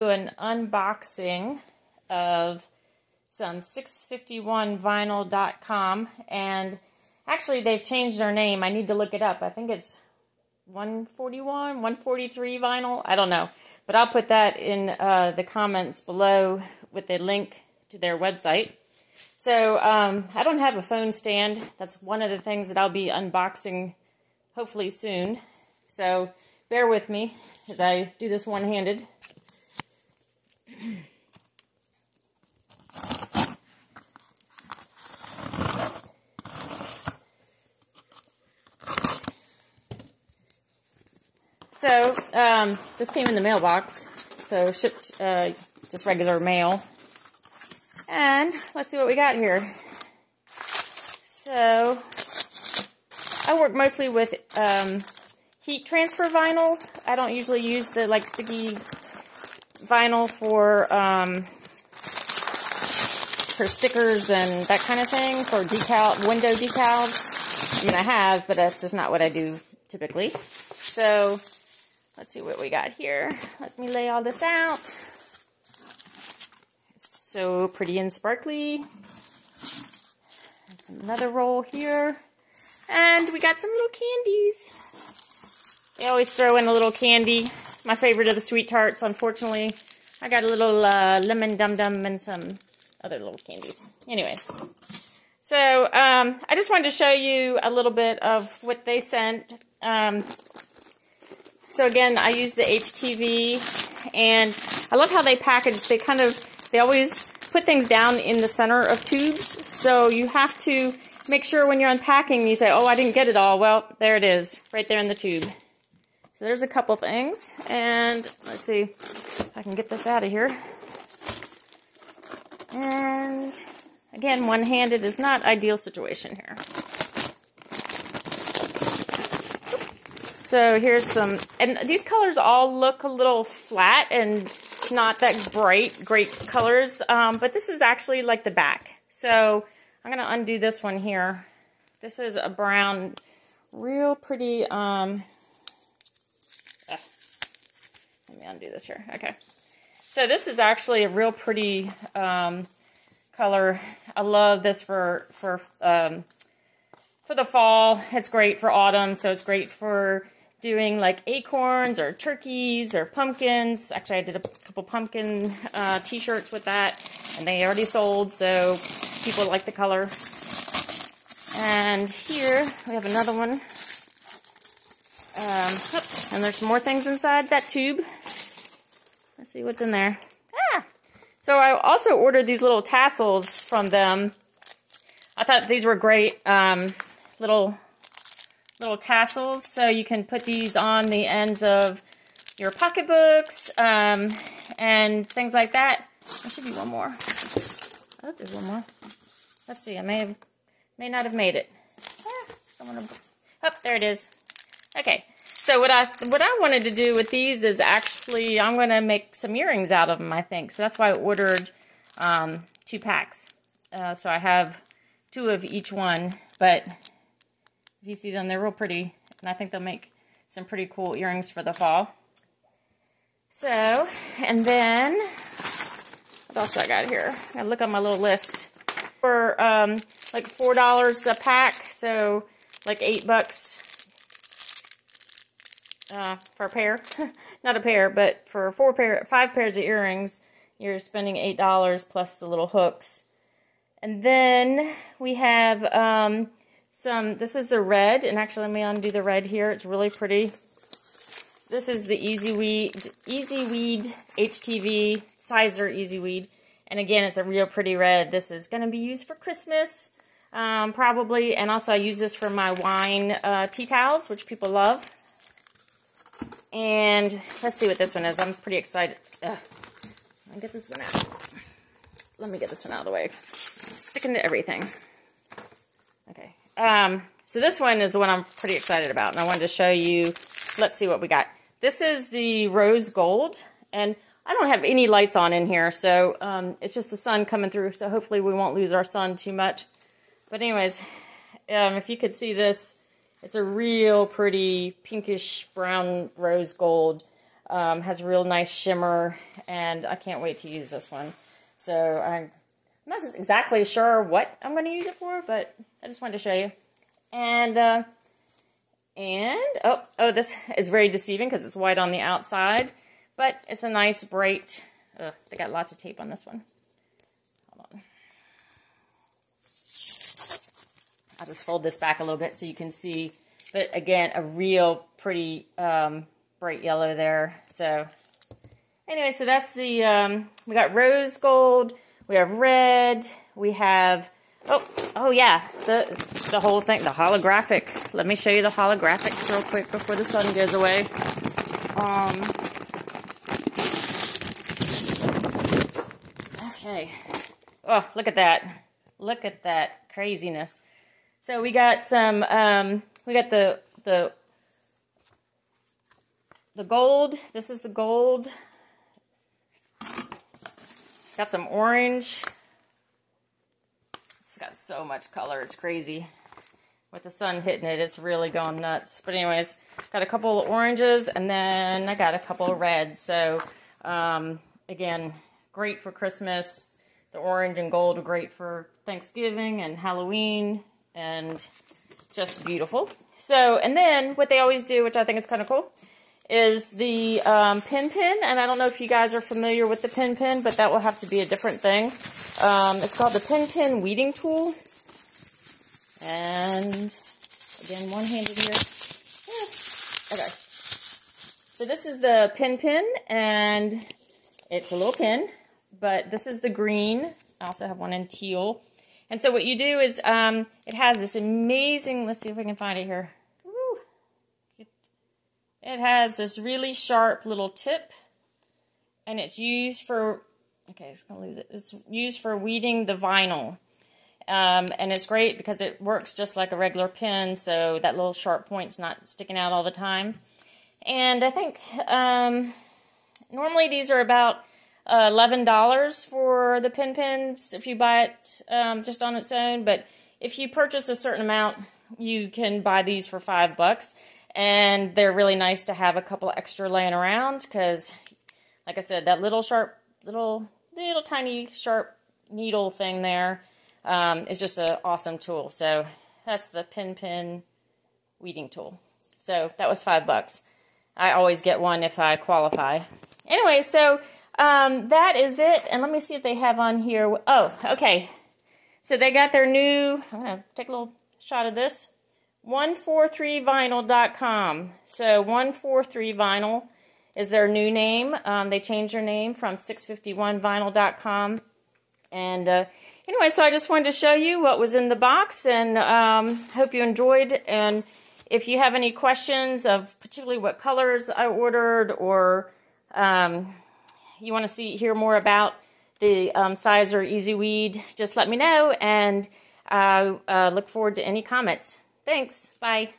Do an unboxing of some 651vinyl.com, and actually they've changed their name. I need to look it up. I think it's 141, 143 vinyl. I don't know, but I'll put that in the comments below with a link to their website. So I don't have a phone stand. That's one of the things that I'll be unboxing hopefully soon. So bear with me as I do this one-handed. So this came in the mailbox, so shipped just regular mail. And let's see what we got here. So I work mostly with heat transfer vinyl. I don't usually use the sticky vinyl for stickers and that kind of thing, for window decals. I mean, I have, but that's just not what I do typically. So let's see what we got here. Let me lay all this out. So pretty and sparkly. That's another roll here. And we got some little candies. They always throw in a little candy. My favorite are the sweet tarts, unfortunately. I got a little lemon dum-dum and some other little candies. Anyways. So I just wanted to show you a little bit of what they sent. So again, I use the HTV, and I love how they package. They always put things down in the center of tubes. So you have to make sure when you're unpacking, you say, oh, I didn't get it all. Well, there it is, right there in the tube. So there's a couple things. And let's see if I can get this out of here. And again, one-handed is not ideal situation here. So here's some, and these colors all look a little flat and not that great colors, but this is actually like the back. So I'm going to undo this one here. This is a brown, real pretty, let me undo this here. Okay. So this is actually a real pretty color. I love this for the fall. It's great for autumn, so it's great for doing like acorns or turkeys or pumpkins. Actually, I did a couple pumpkin t-shirts with that, and they already sold, so people like the color. And here we have another one. And there's some more things inside that tube. Let's see what's in there. So I also ordered these little tassels from them. I thought these were great. Little tassels, so you can put these on the ends of your pocketbooks and things like that. There should be one more. I hope there's one more. Let's see. I may not have made it. Oh, there it is. Okay. So what I wanted to do with these is actually I'm going to make some earrings out of them, I think. So that's why I ordered 2 packs. So I have 2 of each one, but if you see them, they're real pretty, and I think they'll make some pretty cool earrings for the fall. So, and then, what else I got here? I look on my little list. For like $4 a pack, so like $8 for a pair. Not a pair, but for 5 pairs of earrings, you're spending $8 plus the little hooks. And then we have this is the red, and actually let me undo the red here. It's really pretty. This is the Easyweed HTV, Siser Easyweed. And again, it's a real pretty red. This is going to be used for Christmas, probably. And also I use this for my wine tea towels, which people love. And let's see what this one is. I'm pretty excited. Let me get this one out. Let me get this one out of the way. Sticking to everything. Okay. So this one is the one I'm pretty excited about, and I wanted to show you. Let's see what we got. This is the rose gold, and I don't have any lights on in here, so it's just the sun coming through, so hopefully we won't lose our sun too much. But anyways, if you could see this, it's a real pretty pinkish brown rose gold. Has a real nice shimmer, and I can't wait to use this one. So I'm not just exactly sure what I'm going to use it for, but I just wanted to show you. And oh, this is very deceiving because it's white on the outside, but it's a nice bright. They got lots of tape on this one. Hold on. I'll just fold this back a little bit so you can see. But again, a real pretty bright yellow there. So anyway, so that's the, we got rose gold, we have red, we have, oh yeah, the whole thing, the holographic. Let me show you the holographics real quick before the sun goes away. Okay. Oh, look at that. Look at that craziness. So we got some, we got the gold. This is the gold. Got some orange. It's got so much color. It's crazy. With the sun hitting it, it's really going nuts. But anyways, got a couple of oranges, and then I got a couple of reds. So, again, great for Christmas. The orange and gold are great for Thanksgiving and Halloween, and just beautiful. So, and then what they always do, which I think is kind of cool, is the pin, and I don't know if you guys are familiar with the pin, but that will have to be a different thing. It's called the pin weeding tool, and again, one-handed here. Okay, so this is the pin, and it's a little pin, but this is the green. I also have one in teal. And so what you do is, it has this amazing, let's see if we can find it here. Woo. It has this really sharp little tip, and it's used for, okay, it's gonna lose it. It's used for weeding the vinyl. And it's great because it works just like a regular pin, so that little sharp point's not sticking out all the time. And I think, normally these are about $11 for the pins if you buy it just on its own, but if you purchase a certain amount, you can buy these for $5, and they're really nice to have a couple extra laying around because, like I said, that little sharp, little tiny sharp needle thing there is just an awesome tool. So that's the pin weeding tool. So that was $5. I always get one if I qualify. Anyway, so that is it. And let me see if they have on here. Oh, okay. So they got their new, I'm going to take a little shot of this, 143vinyl.com. So 143vinyl is their new name. They changed their name from 651vinyl.com. And anyway, so I just wanted to show you what was in the box, and hope you enjoyed. And if you have any questions of particularly what colors I ordered, or you want to hear more about the Siser Easyweed, just let me know, and I look forward to any comments. Thanks. Bye.